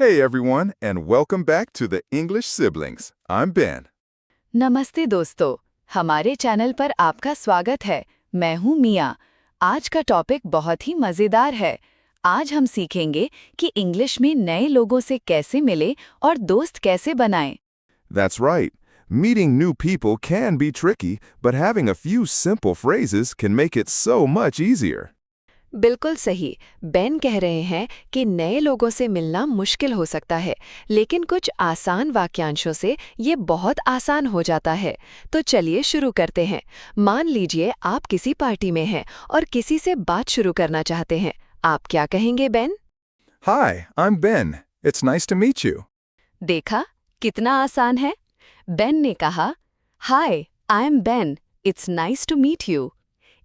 Hey everyone, and welcome back to the English Siblings. I'm Ben. नमस्ते दोस्तों, हमारे channel पर आपका स्वागत है। मैं हूं मिया। आज का टॉपिक बहुत ही मज़ेदार है। आज हम सीखेंगे कि इंग्लिश में नए लोगों से कैसे मिले और दोस्त कैसे बनाएं। That's right. Meeting new people can be tricky, but having a few simple phrases can make it so much easier. बिल्कुल सही। बेन कह रहे हैं कि नए लोगों से मिलना मुश्किल हो सकता है, लेकिन कुछ आसान वाक्यांशों से ये बहुत आसान हो जाता है। तो चलिए शुरू करते हैं। मान लीजिए आप किसी पार्टी में हैं और किसी से बात शुरू करना चाहते हैं। आप क्या कहेंगे Ben? Hi, I'm Ben. It's nice to meet you. देखा, कितना आसान है। बेन ने कहा, hi, I am Ben, it's nice to meet you.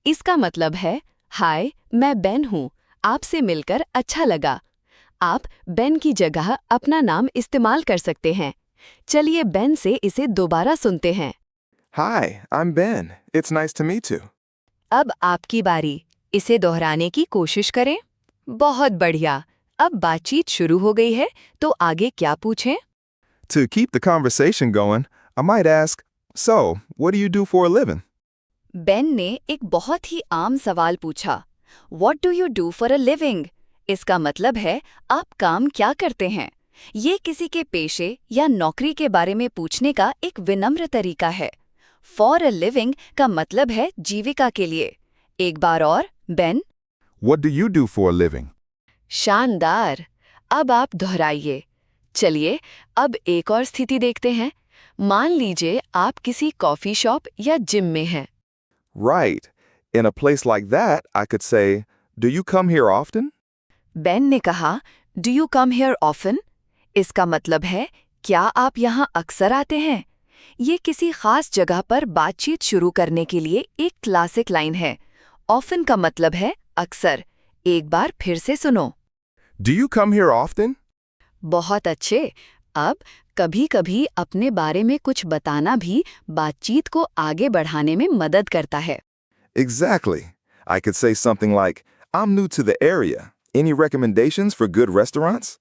इसका मतलब है, हाय, मैं बेन हूँ, आपसे मिलकर अच्छा लगा। आप बेन की जगह अपना नाम इस्तेमाल कर सकते हैं। चलिए बेन से इसे दोबारा सुनते हैं। Hi, I'm Ben. It's nice to meet you. अब आपकी बारी, इसे दोहराने की कोशिश करें। बहुत बढ़िया। अब बातचीत शुरू हो गई है, तो आगे क्या पूछें? To keep the conversation going, I might ask, So, what do you do for a living? Ben ने एक बहुत ही आम सवाल पूछा, What do you do for a living? इसका मतलब है, आप काम क्या करते हैं? ये किसी के पेशे या नौकरी के बारे में पूछने का एक विनम्र तरीका है। For a living का मतलब है जीविका के लिए। एक बार और, Ben. What do you do for a living? शानदार। अब आप दोहराइए। चलिए, अब एक और स्थिति देखते हैं। मान लीजिए आप किसी कॉफी शॉप या जिम में हैं। Right. In a place like that, I could say, Do you come here often? Ben ने कहा, do you come here often? इसका मतलब है, क्या आप यहाँ अक्सर आते हैं? ये किसी खास जगह पर बातचीत शुरू करने के लिए एक क्लासिक लाइन है। ऑफन का मतलब है अक्सर। एक बार फिर से सुनो। Do you come here often? बहुत अच्छे। अब कभी-कभी अपने बारे में कुछ बताना भी बातचीत को आगे बढ़ाने में मदद करता है। Exactly. I could say something like, I'm new to the area. Any recommendations for good restaurants?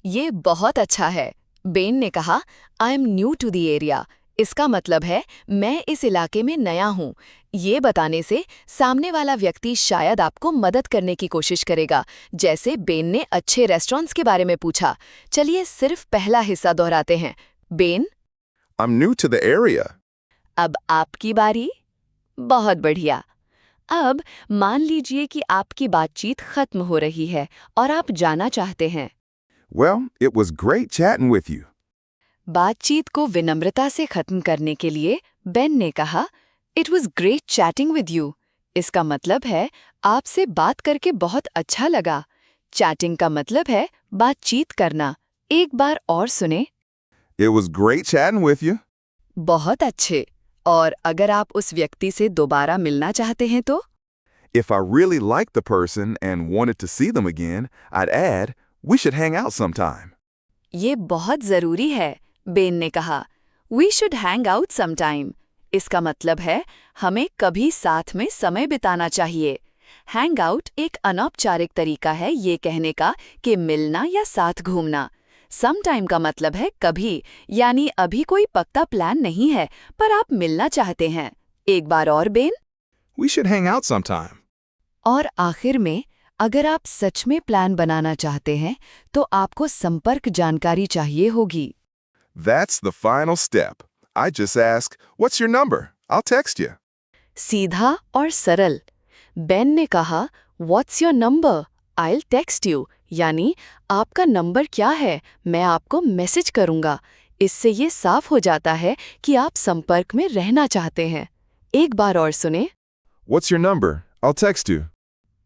ये बहुत अच्छा है। बेन ने कहा, I am new to the area. इसका मतलब है, मैं इस इलाके में नया हूँ। ये बताने से सामने वाला व्यक्ति शायद आपको मदद करने की कोशिश करेगा, जैसे बेन ने अच्छे रेस्टोरेंट्स के बारे में पूछा। चलिए सिर्फ पहला हिस्सा दोहराते हैं। Ben, I'm new to the area. अब आपकी बारी। बहुत बढ़िया। अब मान लीजिए कि आपकी बातचीत खत्म हो रही है और आप जाना चाहते हैं। Well, it was great chatting with you. बातचीत को विनम्रता से खत्म करने के लिए बेन ने कहा, it was great chatting with you. इसका मतलब है, आपसे बात करके बहुत अच्छा लगा। चैटिंग का मतलब है बातचीत करना। एक बार और सुने। It was great chatting with you. बहुत अच्छे। और अगर आप उस व्यक्ति से दोबारा मिलना चाहते हैं तो? If I really liked the person and wanted to see them again, I'd add, we should hang out sometime. ये बहुत ज़रूरी है, बेन ने कहा। We should hang out sometime। इसका मतलब है, हमें कभी साथ में समय बिताना चाहिए। हैंग आउट एक अनौपचारिक तरीका है ये कहने का कि मिलना या साथ घूमना। समटाइम का मतलब है कभी, यानी अभी कोई पक्का प्लान नहीं है, पर आप मिलना चाहते हैं। एक बार और Ben. We should hang out sometime. और आखिर में, अगर आप सच में प्लान बनाना चाहते हैं, तो आपको संपर्क जानकारी चाहिए होगी। That's the final step. I just ask, what's your number? I'll text you. सीधा और सरल। बेन ने कहा, What's your number? I'll text you। यानी, आपका नंबर क्या है? मैं आपको मैसेज करूंगा। इससे ये साफ हो जाता है कि आप संपर्क में रहना चाहते हैं। एक बार और सुने। What's your number? I'll text you.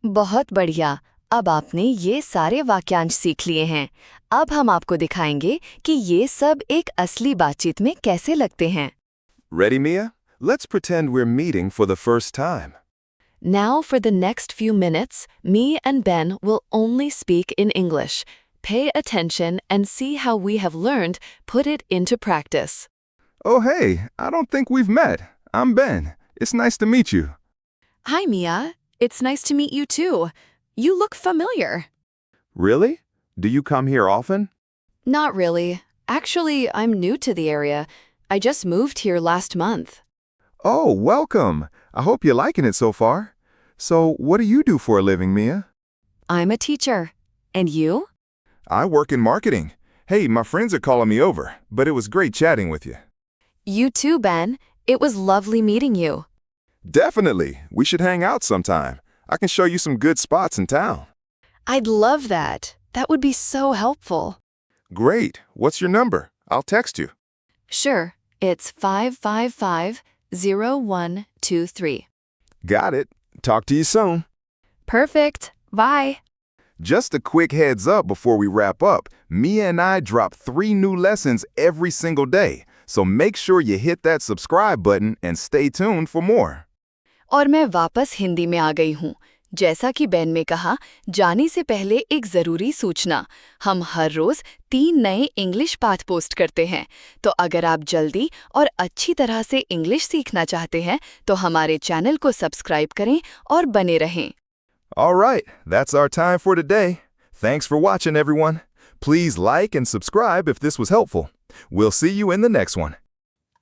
बहुत बढ़िया। अब आपने ये सारे वाक्यांश सीख लिए हैं। अब हम आपको दिखाएंगे कि ये सब एक असली बातचीत में कैसे लगते हैं। Ready, Mia? Let's pretend we're meeting for the first time. Now for the next few minutes, me and Ben will only speak in English. Pay attention and see how we have learned, put it into practice. Oh, hey, I don't think we've met. I'm Ben. It's nice to meet you. Hi, Mia. It's nice to meet you too. You look familiar. Really? Do you come here often? Not really. Actually, I'm new to the area. I just moved here last month. Oh, welcome. I hope you're liking it so far. So, what do you do for a living, Mia? I'm a teacher. And you? I work in marketing. Hey, my friends are calling me over, but it was great chatting with you. You too, Ben. It was lovely meeting you. Definitely. We should hang out sometime. I can show you some good spots in town. I'd love that. That would be so helpful. Great. What's your number? I'll text you. Sure. It's 555-0123. Got it. Talk to you soon. Perfect. Bye. Just a quick heads up before we wrap up. Mia and I drop 3 new lessons every single day. So make sure you hit that subscribe button and stay tuned for more. और मैं वापस हिंदी में आ गई हूँ। जैसा कि Ben ने कहा, जाने से पहले एक ज़रूरी सूचना। हम हर रोज़ 3 नए इंग्लिश पाठ पोस्ट करते हैं। तो अगर आप जल्दी और अच्छी तरह से इंग्लिश सीखना चाहते हैं, तो हमारे चैनल को सब्सक्राइब करें और बने रहें। All right, that's our time for today. Thanks for watching, everyone. Please like and subscribe if this was helpful. We'll see you in the next one.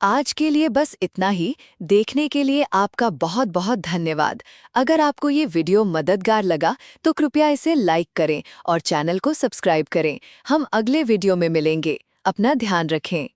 आज के लिए बस इतना ही। देखने के लिए आपका बहुत बहुत धन्यवाद। अगर आपको ये वीडियो मददगार लगा तो कृपया इसे लाइक करें और चैनल को सब्सक्राइब करें। हम अगले वीडियो में मिलेंगे। अपना ध्यान रखें।